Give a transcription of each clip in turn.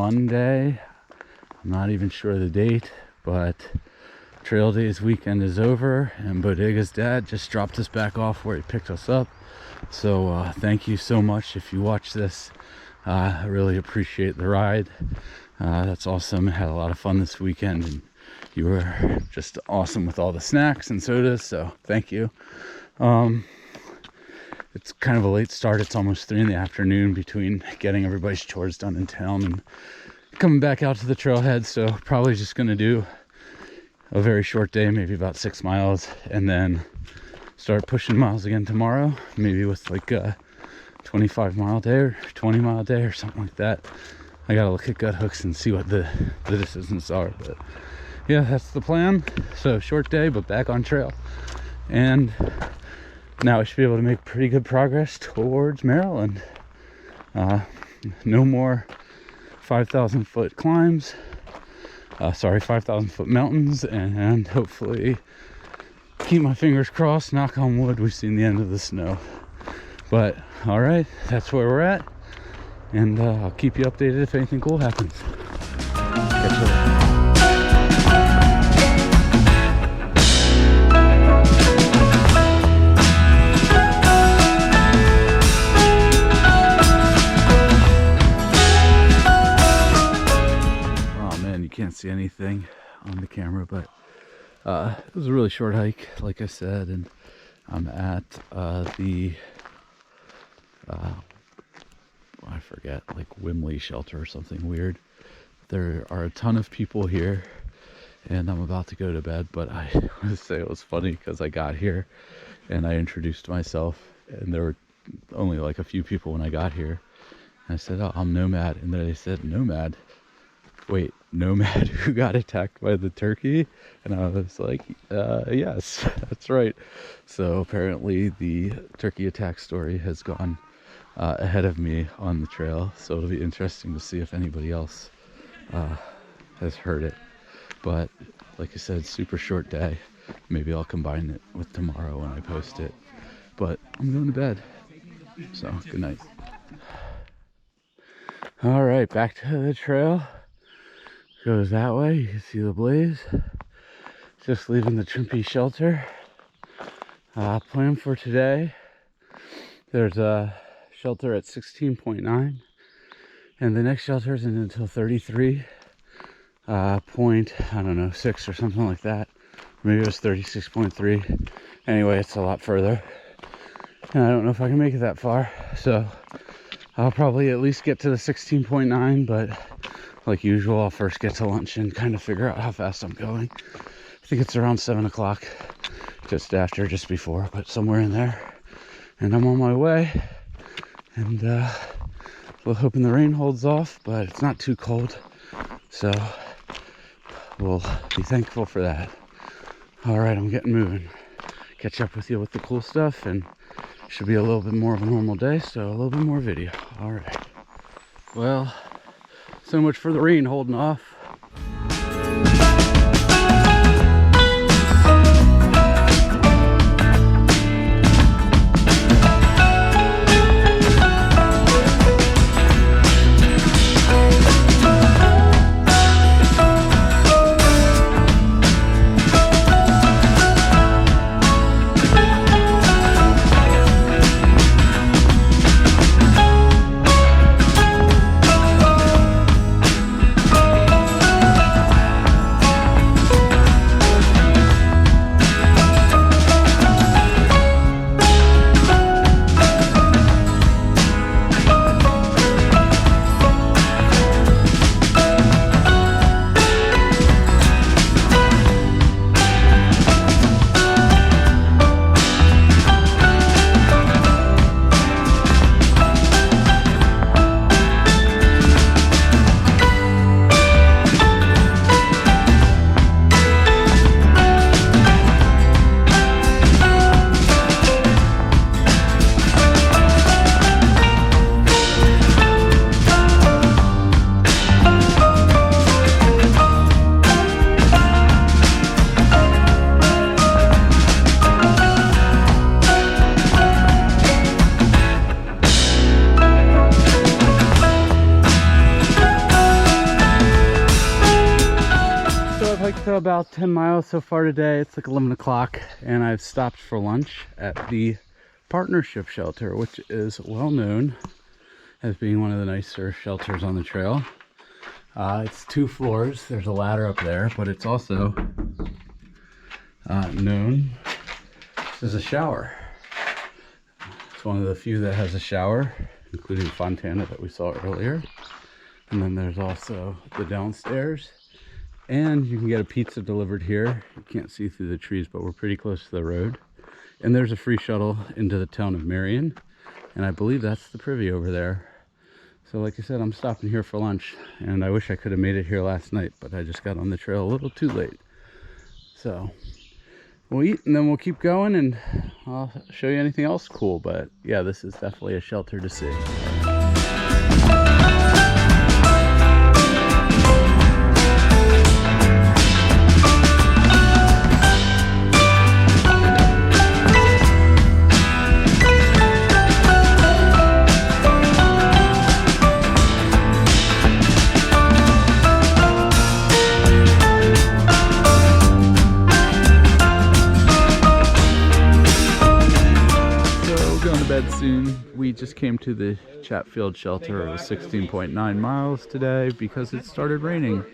Monday. I'm not even sure the date, but Trail Days weekend is over, and Bodega's dad just dropped us back off where he picked us up. So thank you so much if you watch this. I really appreciate the ride. That's awesome. Had a lot of fun this weekend, and you were just awesome with all the snacks and sodas, so thank you. It's kind of a late start. It's almost 3 in the afternoon between getting everybody's chores done in town and coming back out to the trailhead, so probably just going to do a very short day, maybe about 6 miles, and then start pushing miles again tomorrow, maybe with like a 25-mile day or 20-mile day or something like that. I gotta look at gut hooks and see what the decisions are, but yeah, that's the plan. So short day, but back on trail, and now I should be able to make pretty good progress towards Maryland. No more 5,000 foot climbs, 5,000 foot mountains, and hopefully, keep my fingers crossed, knock on wood, we've seen the end of the snow. But all right, that's where we're at, and I'll keep you updated if anything cool happens. Catch you later. Can't see anything on the camera, but it was a really short hike, like I said, and I'm at I forget, like Wimley shelter or something weird. There are a ton of people here, and I'm about to go to bed, but I want to say it was funny because I got here and I introduced myself, and there were only like a few people when I got here, and I said, "Oh, I'm Nomad," and then they said, "Nomad? Wait, Nomad who got attacked by the turkey?" And I was like, yes, that's right. So apparently the turkey attack story has gone ahead of me on the trail, so it'll be interesting to see if anybody else has heard it. But like I said, super short day. Maybe I'll combine it with tomorrow when I post it, but I'm going to bed, so good night. All right, back to the trail. Goes that way. You can see the blaze. Just leaving the Trimpy shelter. Plan for today, there's a shelter at 16.9, and the next shelter isn't until 33 point, I don't know, 6 or something like that. Maybe it was 36.3. Anyway, it's a lot further, and I don't know if I can make it that far, so I'll probably at least get to the 16.9, but like usual, I'll first get to lunch and kind of figure out how fast I'm going. I think it's around 7 o'clock, just after, just before, but somewhere in there. And I'm on my way, and we're hoping the rain holds off, but it's not too cold, so we'll be thankful for that. All right, I'm getting moving. Catch up with you with the cool stuff, and should be a little bit more of a normal day, so a little bit more video. All right. Well, so much for the rain holding off. I've hiked about 10 miles so far today. It's like 11 o'clock and I've stopped for lunch at the Partnership Shelter, which is well known as being one of the nicer shelters on the trail. It's 2 floors. There's a ladder up there, but it's also known as a shower. It's one of the few that has a shower, including Fontana that we saw earlier. And then there's also the downstairs. And you can get a pizza delivered here. You can't see through the trees, but we're pretty close to the road. And there's a free shuttle into the town of Marion. And I believe that's the Privy over there. So like I said, I'm stopping here for lunch. And I wish I could have made it here last night, but I just got on the trail a little too late. So we'll eat and then we'll keep going and I'll show you anything else cool. But yeah, this is definitely a shelter to see. Soon. We just came to the Chatfield shelter. It was 16.9 miles today because it started raining,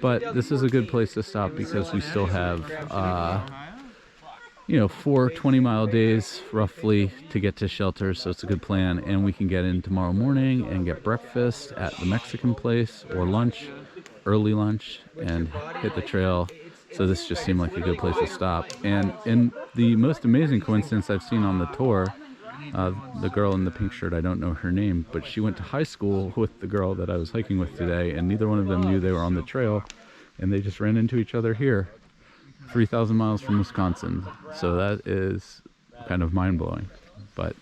but this is a good place to stop because we still have 4 20-mile days roughly to get to shelter, so it's a good plan. And we can get in tomorrow morning and get breakfast at the Mexican place or lunch, early lunch, and hit the trail. So this just seemed like a good place to stop. And in the most amazing coincidence I've seen on the tour, the girl in the pink shirt, I don't know her name, but she went to high school with the girl that I was hiking with today, and neither one of them knew they were on the trail, and they just ran into each other here, 3,000 miles from Wisconsin. So that is kind of mind-blowing. But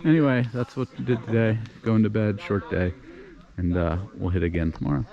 anyway, that's what we did today. Going to bed, short day, and we'll hit again tomorrow.